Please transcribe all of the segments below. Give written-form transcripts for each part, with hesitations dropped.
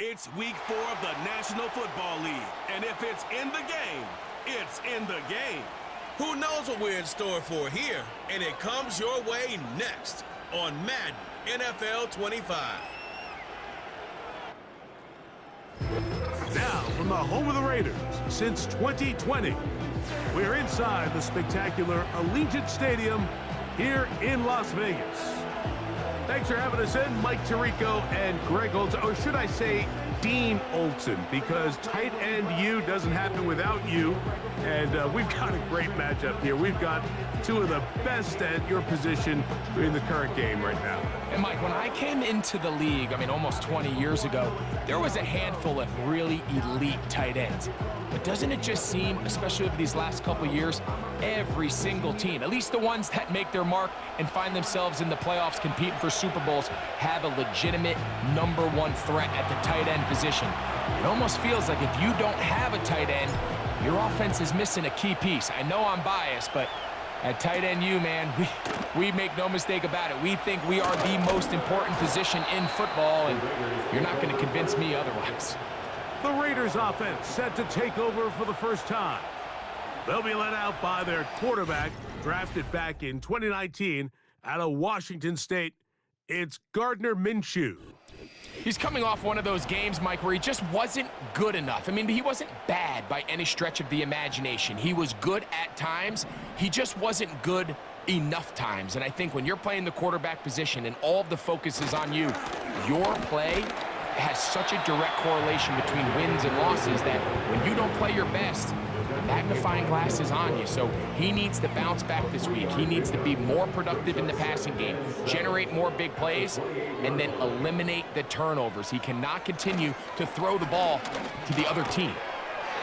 It's Week 4 of the National Football League, and if it's in the game, it's in the game. Who knows what we're in store for here? And it comes your way next on Madden NFL 25. Now, from the home of the Raiders since 2020, we're inside the spectacular Allegiant Stadium here in Las Vegas. Thanks for having us in, Mike Tirico and Greg Olson, or should I say Dean Olson, because tight end U doesn't happen without you. And we've got a great matchup here. We've got two of the best at your position in the current game right now. And Mike, when I came into the league, almost 20 years ago, there was a handful of really elite tight ends. But doesn't it just seem, especially over these last couple of years, every single team, at least the ones that make their mark and find themselves in the playoffs competing for Super Bowls, have a legitimate #1 threat at the tight end position. It almost feels like if you don't have a tight end, your offense is missing a key piece. I know I'm biased, but at tight end U, man, we make no mistake about it. We think we are the most important position in football, and you're not going to convince me otherwise. The Raiders offense set to take over for the first time. They'll be led out by their quarterback, drafted back in 2019 out of Washington State. It's Gardner Minshew. He's coming off one of those games, Mike, where he just wasn't good enough. He wasn't bad by any stretch of the imagination. He was good at times. He just wasn't good enough times. And I think when you're playing the quarterback position and all of the focus is on you, your play has such a direct correlation between wins and losses that when you don't play your best, the magnifying glass is on you. So he needs to bounce back this week. He needs to be more productive in the passing game, generate more big plays, and then eliminate the turnovers. He cannot continue to throw the ball to the other team.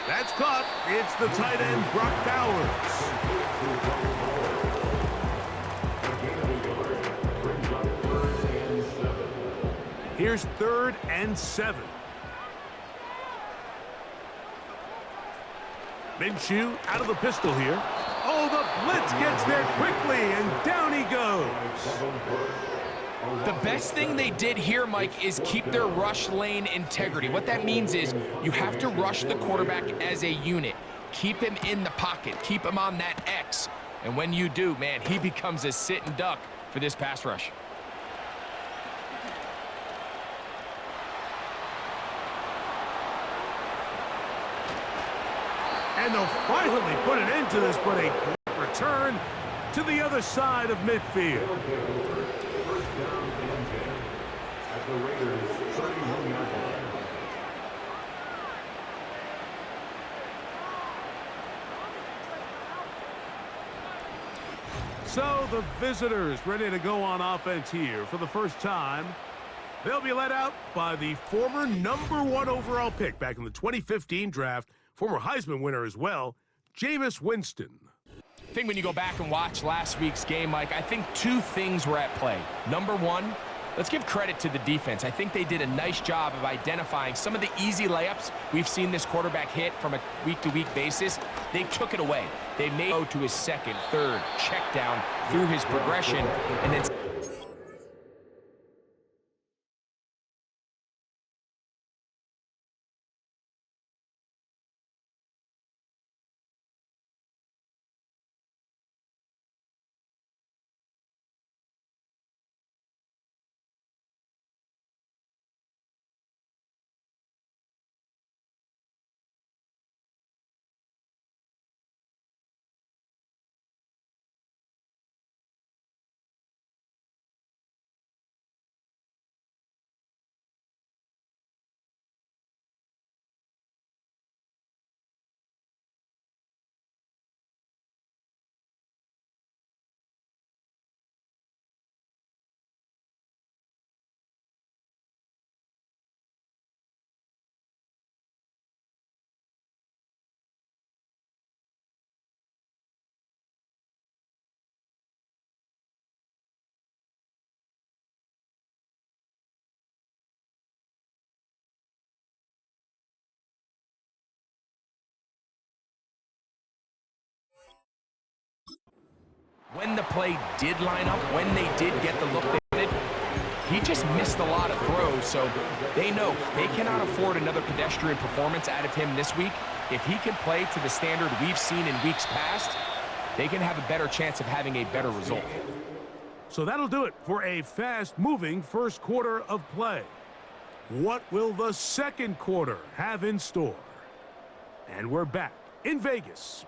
That's caught. It's the tight end, Brock Bowers. Here's 3rd and 7. Minshew out of the pistol here. Oh, the blitz gets there quickly, and down he goes. The best thing they did here, Mike, is keep their rush lane integrity. What that means is you have to rush the quarterback as a unit. Keep him in the pocket. Keep him on that X. And when you do, man, he becomes a sitting duck for this pass rush. And they'll finally put an end to this, but a quick return to the other side of midfield. So the visitors ready to go on offense here for the first time. They'll be led out by the former #1 overall pick back in the 2015 draft, former Heisman winner as well, Jameis Winston. I think when you go back and watch last week's game, Mike, I think two things were at play. Number one, let's give credit to the defense. I think they did a nice job of identifying some of the easy layups we've seen this quarterback hit from a week-to-week basis. They took it away. They made it to his second, third, check down through his progression, and then when the play did line up, when they did get the look they wanted, he just missed a lot of throws, so they know they cannot afford another pedestrian performance out of him this week. If he can play to the standard we've seen in weeks past, they can have a better chance of having a better result. So that'll do it for a fast-moving first quarter of play. What will the second quarter have in store? And we're back in Vegas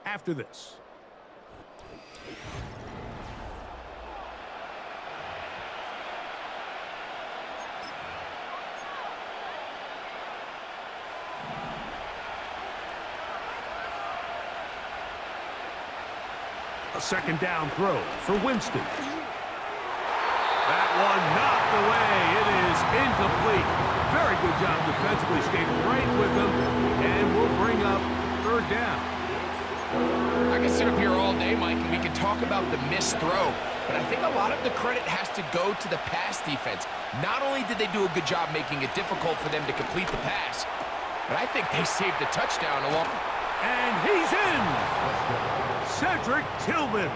after this. A second down throw for Winston. That one knocked away. It is incomplete. Very good job defensively. Stayed right with them. And we'll bring up third down. I can sit up here all day, Mike, and we can talk about the missed throw. But I think a lot of the credit has to go to the pass defense. Not only did they do a good job making it difficult for them to complete the pass, but I think they saved a touchdown along. And he's in! Cedric Tillman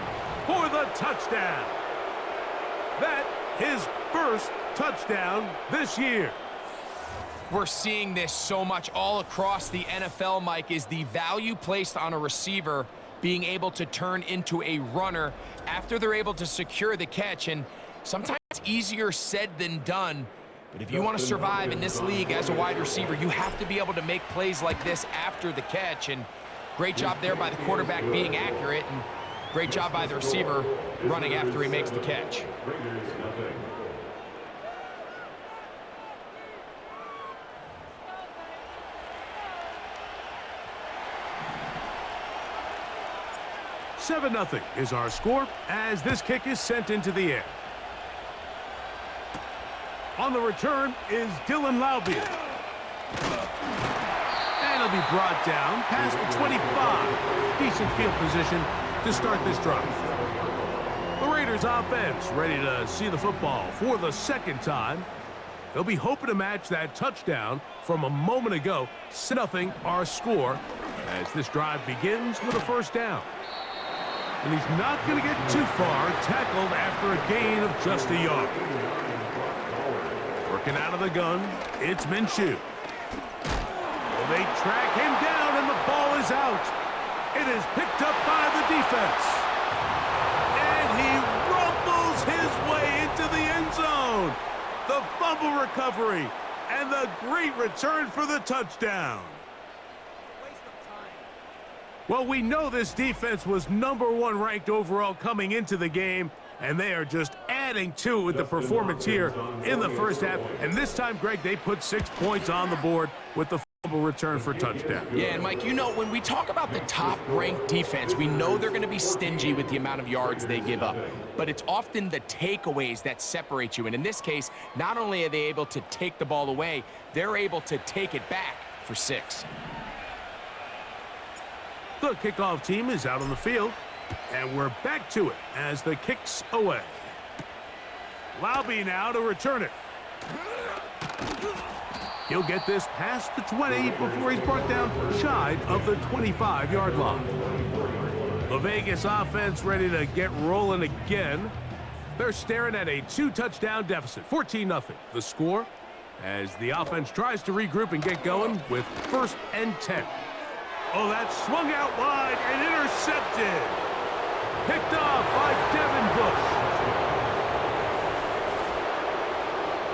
for the touchdown. That his first touchdown this year. We're seeing this so much all across the NFL, Mike, is the value placed on a receiver being able to turn into a runner after they're able to secure the catch. And sometimes it's easier said than done. But if you want to survive in this league as a wide receiver, you have to be able to make plays like this after the catch. And great job there by the quarterback being accurate, and great job by the receiver running after he makes the catch. Seven 0 is our score as this kick is sent into the air. On the return is Dylan Laube. And he'll be brought down past the 25. Decent field position to start this drive. The Raiders offense ready to see the football for the second time. They'll be hoping to match that touchdown from a moment ago. 0 our score as this drive begins with a first down. And he's not going to get too far, tackled after a gain of just a yard. Working out of the gun, it's Minshew. Well, they track him down, and the ball is out. It is picked up by the defense. And he rumbles his way into the end zone. The fumble recovery, and the great return for the touchdown. Well, we know this defense was #1 ranked overall coming into the game, and they are just adding to it with the performance here in the first half. And this time, Greg, they put 6 points on the board with the fumble return for touchdown. Yeah, and Mike, you know, when we talk about the top-ranked defense, we know they're going to be stingy with the amount of yards they give up. But it's often the takeaways that separate you. And in this case, not only are they able to take the ball away, they're able to take it back for 6. The kickoff team is out on the field, and we're back to it as the kick's away. Laube now to return it. He'll get this past the 20 before he's brought down shy of the 25-yard line. The Vegas offense ready to get rolling again. They're staring at a 2-touchdown deficit, 14-0. The score as the offense tries to regroup and get going with 1st and 10. Oh, that swung out wide and intercepted. Picked off by Devin Bush.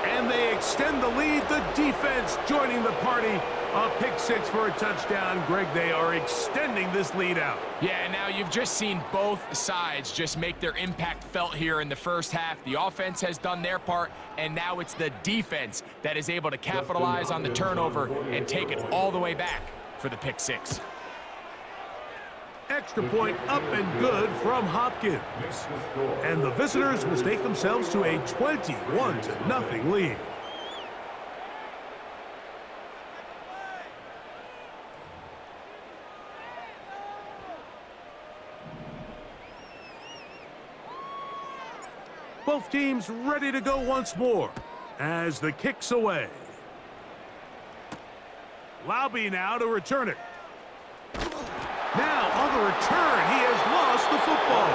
And they extend the lead. The defense joining the party. A pick 6 for a touchdown. Greg, they are extending this lead out. Yeah, now you've just seen both sides just make their impact felt here in the first half. The offense has done their part, and now it's the defense that is able to capitalize on the turnover and take it all the way back for the pick 6. Extra point up and good from Hopkins. And the visitors will stake themselves to a 21-0 lead. Both teams ready to go once more as the kick's away. Laube now to return it. Now, on the return, he has lost the football.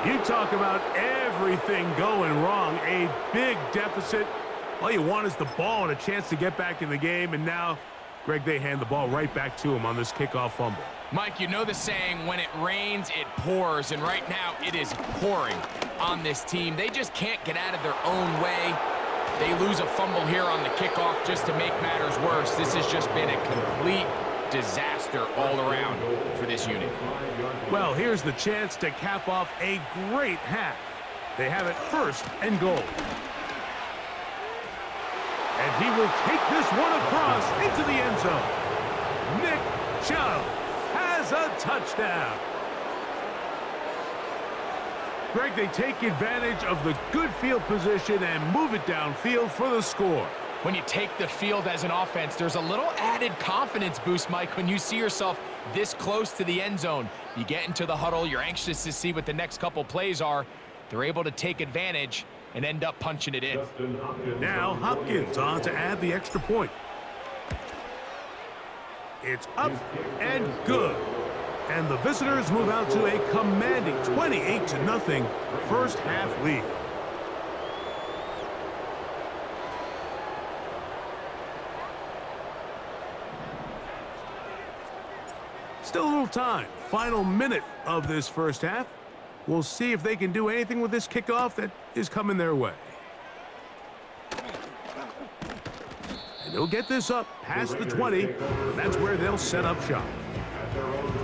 You talk about everything going wrong. A big deficit. All you want is the ball and a chance to get back in the game. And now, Greg, they hand the ball right back to him on this kickoff fumble. Mike, you know the saying, when it rains, it pours. And right now, it is pouring on this team. They just can't get out of their own way. They lose a fumble here on the kickoff just to make matters worse. This has just been a complete disaster all around for this unit. Well, here's the chance to cap off a great half. They have it 1st and goal. And he will take this one across into the end zone. Nick Chubb has a touchdown. Greg, they take advantage of the good field position and move it downfield for the score. When you take the field as an offense, there's a little added confidence boost, Mike, when you see yourself this close to the end zone. You get into the huddle, you're anxious to see what the next couple plays are. They're able to take advantage and end up punching it in. Now Hopkins on to add the extra point. It's up and good. And the visitors move out to a commanding 28-0 first half lead. Still a little time. Final minute of this first half. We'll see if they can do anything with this kickoff that is coming their way. And they'll get this up past the 20, and that's where they'll set up shop.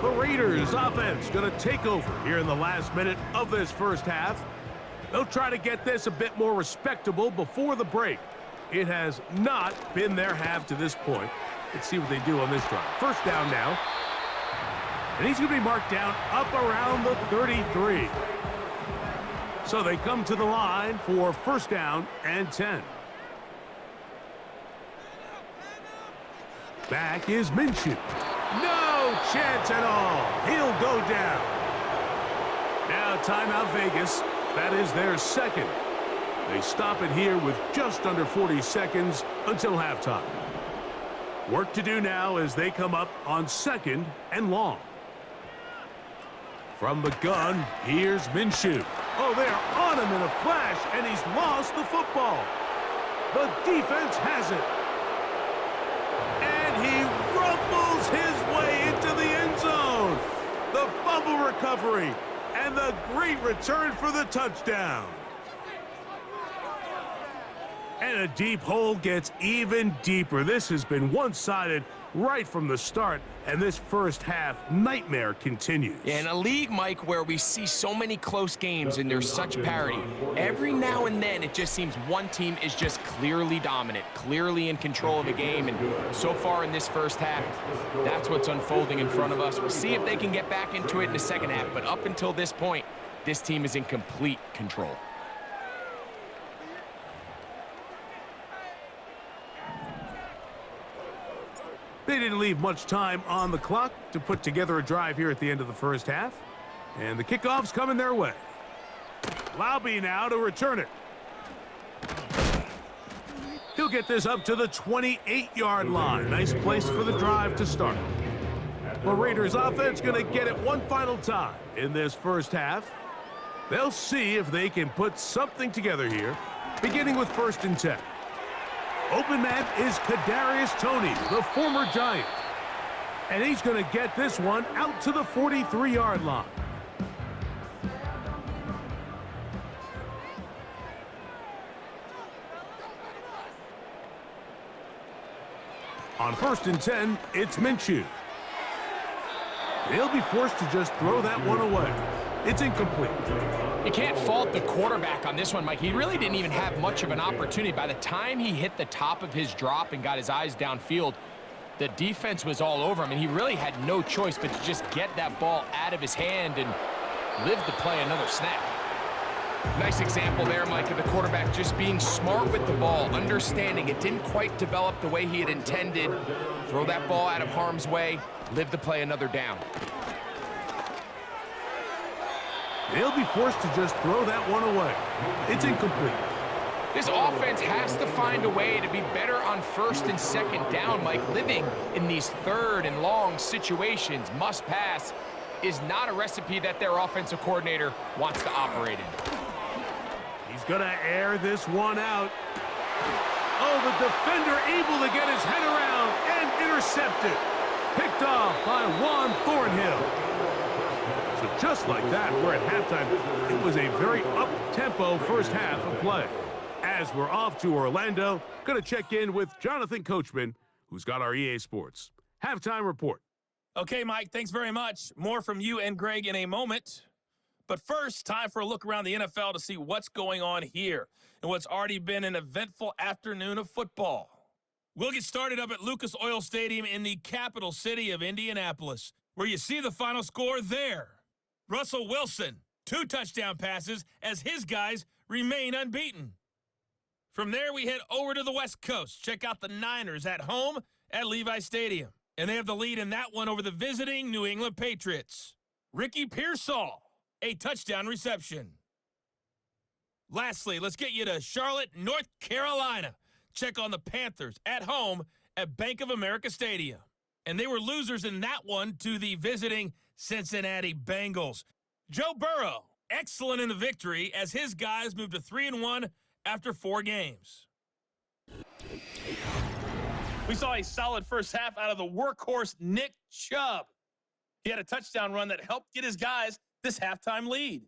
The Raiders offense going to take over here in the last minute of this first half. They'll try to get this a bit more respectable before the break. It has not been their half to this point. Let's see what they do on this drive. First down now. And he's going to be marked down up around the 33. So they come to the line for first down and 10. Back is Minshew. No chance at all. He'll go down. Now timeout Vegas. That is their second. They stop it here with just under 40 seconds until halftime. Work to do now as they come up on 2nd and long. From the gun, here's Minshew. Oh, they are on him in a flash, and he's lost the football. The defense has it. And he rumbles his way into the end zone. The fumble recovery and the great return for the touchdown. And a deep hole gets even deeper. This has been one-sided right from the start, and this first half nightmare continues. In a league, Mike, where we see so many close games and there's such parity, every now and then it just seems one team is just clearly dominant, clearly in control of a game, and so far in this first half, that's what's unfolding in front of us. We'll see if they can get back into it in the second half, but up until this point, this team is in complete control. They didn't leave much time on the clock to put together a drive here at the end of the first half. And the kickoff's coming their way. Laube now to return it. He'll get this up to the 28-yard line. Nice place for the drive to start. The Raiders offense going to get it one final time in this first half. They'll see if they can put something together here, beginning with 1st and 10. Open man is Kadarius Toney, the former Giant. And he's going to get this one out to the 43-yard line. On 1st and 10, it's Minshew. He'll be forced to just throw that one away. It's incomplete. You can't fault the quarterback on this one, Mike. He really didn't even have much of an opportunity. By the time he hit the top of his drop and got his eyes downfield, the defense was all over him, and he really had no choice but to just get that ball out of his hand and live to play another snap. Nice example there, Mike, of the quarterback just being smart with the ball, understanding it didn't quite develop the way he had intended. Throw that ball out of harm's way, live to play another down. They'll be forced to just throw that one away. It's incomplete. This offense has to find a way to be better on 1st and 2nd down, Mike. Living in these 3rd and long situations, must pass, is not a recipe that their offensive coordinator wants to operate in. He's going to air this one out. Oh, the defender able to get his head around and intercepted. Picked off by Juan Thornhill. So just like that, we're at halftime. It was a very up-tempo first half of play. As we're off to Orlando, going to check in with Jonathan Coachman, who's got our EA Sports halftime report. Okay, Mike, thanks very much. More from you and Greg in a moment. But first, time for a look around the NFL to see what's going on here and what's already been an eventful afternoon of football. We'll get started up at Lucas Oil Stadium in the capital city of Indianapolis, where you see the final score there. Russell Wilson, 2 touchdown passes as his guys remain unbeaten. From there, we head over to the West Coast. Check out the Niners at home at Levi Stadium. And they have the lead in that one over the visiting New England Patriots. Ricky Pearsall, a touchdown reception. Lastly, let's get you to Charlotte, North Carolina. Check on the Panthers at home at Bank of America Stadium. And they were losers in that one to the visiting Cincinnati Bengals. Joe Burrow, excellent in the victory as his guys moved to 3-1 after 4 games. We saw a solid first half out of the workhorse Nick Chubb. He had a touchdown run that helped get his guys this halftime lead.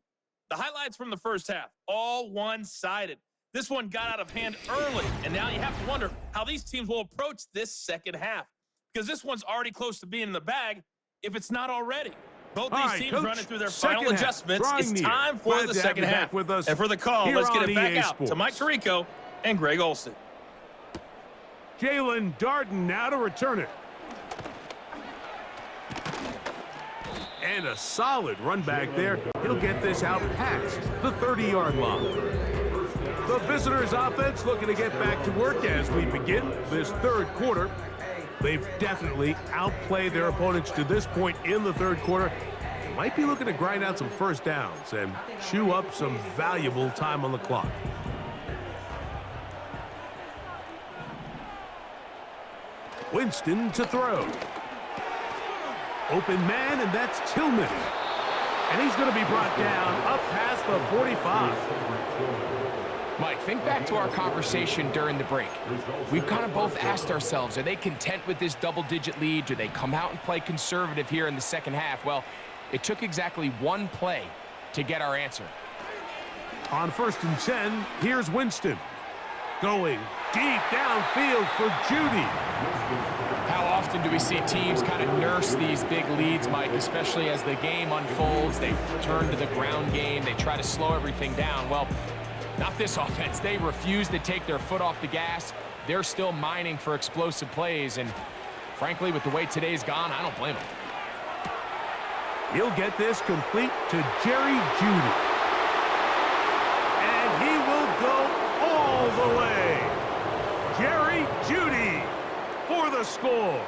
The highlights from the first half, all one-sided. This one got out of hand early, and now you have to wonder how these teams will approach this second half, because this one's already close to being in the bag if it's not already. Both these teams running through their final adjustments. It's time for the second half. And for the call, let's get it back out to Mike Tirico and Greg Olson. Jalen Darden now to return it. And a solid run back there. He'll get this out past the 30-yard line. The visitors' offense looking to get back to work as we begin this third quarter. They've definitely outplayed their opponents to this point in the third quarter. They might be looking to grind out some first downs and chew up some valuable time on the clock. Winston to throw. Open man, and that's Tillman. And he's going to be brought down up past the 45. Mike, think back to our conversation during the break. We've kind of both asked ourselves, are they content with this double-digit lead? Do they come out and play conservative here in the second half? Well, it took exactly one play to get our answer. On 1st and 10, here's Winston. Going deep downfield for Judy. How often do we see teams kind of nurse these big leads, Mike, especially as the game unfolds? They turn to the ground game. They try to slow everything down. Well, not this offense. They refuse to take their foot off the gas. They're still mining for explosive plays, and frankly, with the way today's gone, I don't blame them. He'll get this complete to Jerry Judy. And he will go all the way. Jerry Judy for the score.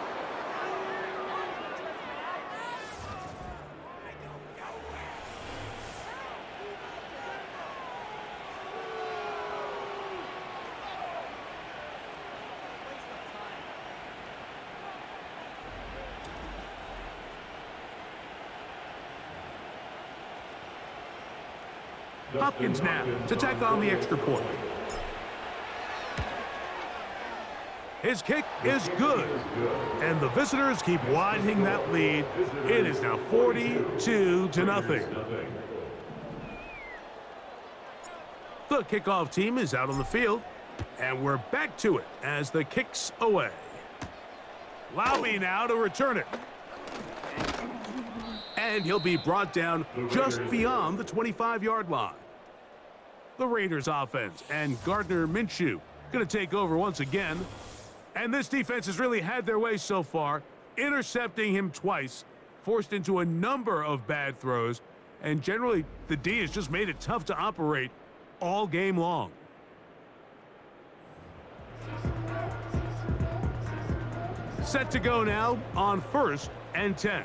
Hopkins now to tack on the extra point. His kick is good. And the visitors keep widening that lead. It is now 42-0. The kickoff team is out on the field. And we're back to it as the kick's away. Lowry now to return it. And he'll be brought down just beyond the 25-yard line. The Raiders offense and Gardner Minshew going to take over once again. And this defense has really had their way so far, intercepting him twice, forced into a number of bad throws, and generally the D has just made it tough to operate all game long. Set to go now on 1st and 10.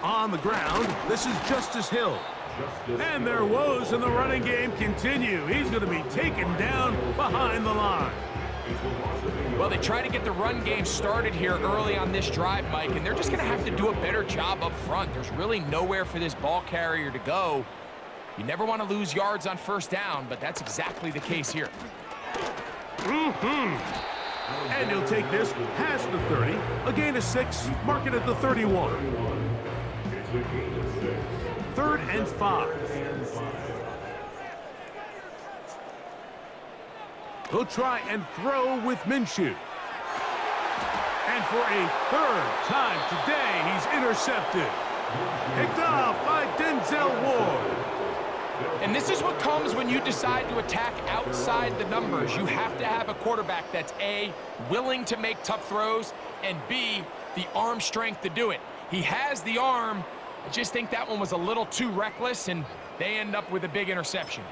On the ground, this is Justice Hill. And their woes in the running game continue. He's going to be taken down behind the line. Well, they try to get the run game started here early on this drive, Mike, and they're just going to have to do a better job up front. There's really nowhere for this ball carrier to go. You never want to lose yards on first down, but that's exactly the case here. And he'll take this past the 30, a gain of 6, mark it at the 31. 3rd and 5. He'll try and throw with Minshew. And for a 3rd time today, he's intercepted. Picked off by Denzel Ward. And this is what comes when you decide to attack outside the numbers. You have to have a quarterback that's A, willing to make tough throws, and B, the arm strength to do it. He has the arm. I just think that one was a little too reckless, and they end up with a big interception.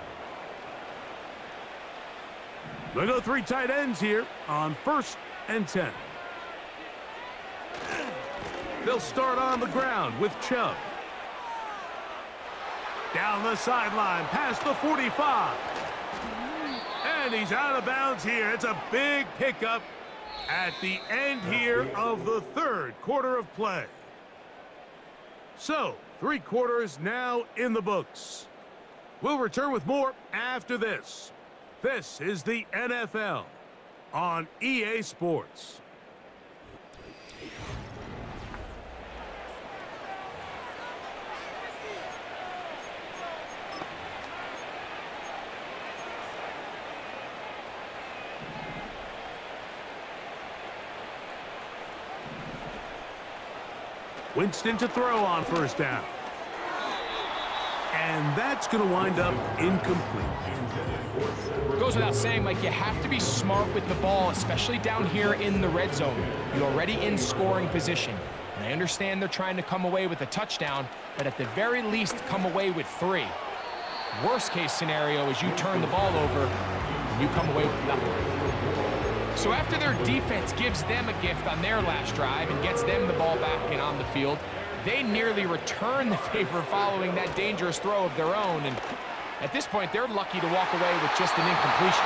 They'll go 3 tight ends here on 1st and 10. They'll start on the ground with Chubb. Down the sideline, past the 45. And he's out of bounds here. It's a big pickup at the end here of the 3rd quarter of play. So, 3 quarters now in the books. We'll return with more after this. This is the NFL on EA Sports. Winston to throw on 1st down. And that's going to wind up incomplete. Goes without saying, Mike, you have to be smart with the ball, especially down here in the red zone. You're already in scoring position. And I understand they're trying to come away with a touchdown, but at the very least, come away with 3. Worst case scenario is you turn the ball over and you come away with nothing. So after their defense gives them a gift on their last drive and gets them the ball back and on the field, they nearly return the favor following that dangerous throw of their own. And at this point, they're lucky to walk away with just an incompletion.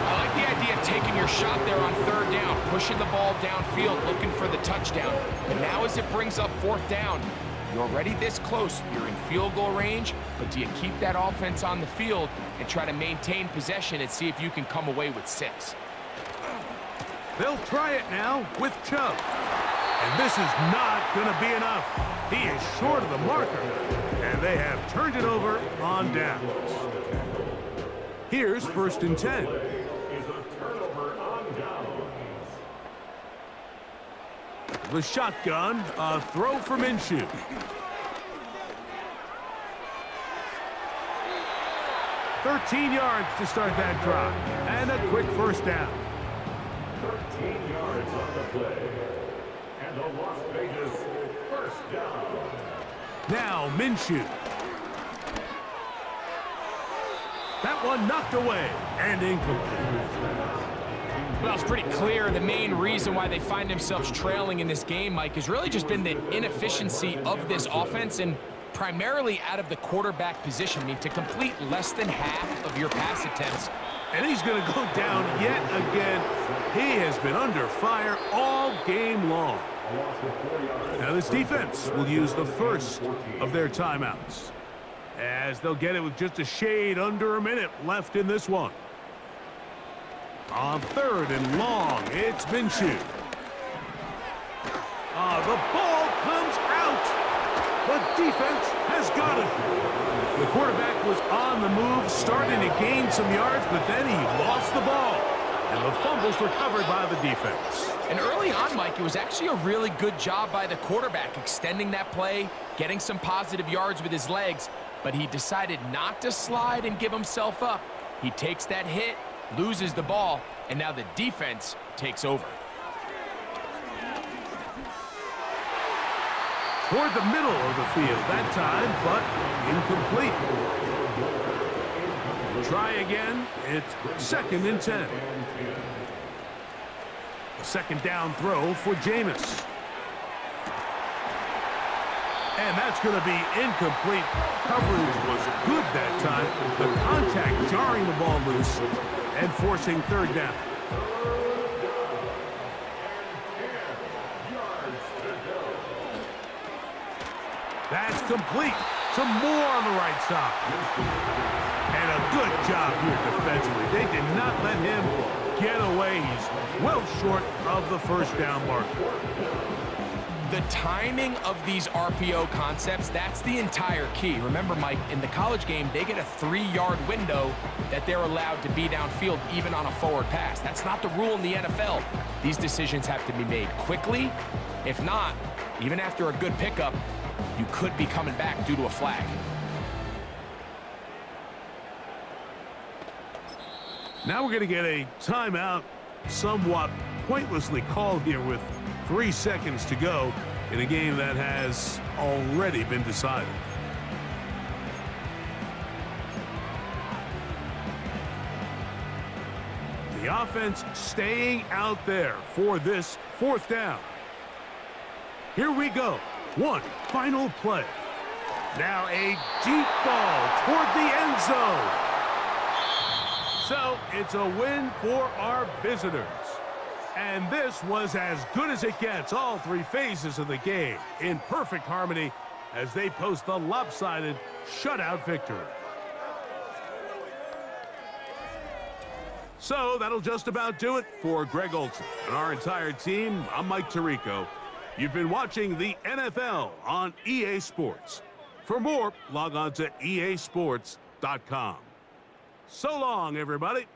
I like the idea of taking your shot there on 3rd down, pushing the ball downfield, looking for the touchdown. But now as it brings up 4th down, you're already this close. You're in field goal range, but do you keep that offense on the field and try to maintain possession and see if you can come away with 6? They'll try it now with Chubb. And this is not going to be enough. He is short of the marker. And they have turned it over on downs. Here's 1st and 10. The shotgun, a throw for Minshew. "13 yards to start that drive. And a quick 1st down. 13 yards on the play. And the Las Vegas 1st down. Now Minshew. That one knocked away and incomplete. Well, it's pretty clear the main reason why they find themselves trailing in this game, Mike, has really just been the inefficiency of this offense and primarily out of the quarterback position. I mean, to complete less than half of your pass attempts. And he's going to go down yet again. He has been under fire all game long. Now this defense will use the 1st of their timeouts, as they'll get it with just a shade under a minute left in this one. On 3rd and long, it's Minshew. The ball comes out. The defense has got it. The quarterback was on the move, starting to gain some yards, but then he lost the ball. And the fumble's recovered by the defense. And early on, Mike, it was actually a really good job by the quarterback, extending that play, getting some positive yards with his legs, but he decided not to slide and give himself up. He takes that hit, loses the ball, and now the defense takes over. Toward the middle of the field that time, but incomplete. Try again. It's 2nd and 10. A 2nd down throw for Jameis. And that's going to be incomplete. Coverage was good that time. The contact jarring the ball loose. and forcing third down. That's complete. Some more on the right side. And a good job here defensively. They did not let him get away. He's well short of the first down mark. The timing of these RPO concepts, that's the entire key. Remember, Mike, in the college game, they get a 3-yard window that they're allowed to be downfield even on a forward pass. That's not the rule in the NFL. These decisions have to be made quickly. If not, even after a good pickup, you could be coming back due to a flag. Now we're going to get a timeout, somewhat pointlessly called here with 3 seconds to go in a game that has already been decided. The offense staying out there for this 4th down. Here we go. One final play. Now a deep ball toward the end zone. So it's a win for our visitors. And this was as good as it gets, all 3 phases of the game, in perfect harmony as they post the lopsided shutout victory. So that'll just about do it for Greg Olson and our entire team. I'm Mike Tirico. You've been watching the NFL on EA Sports. For more, log on to easports.com. So long, everybody.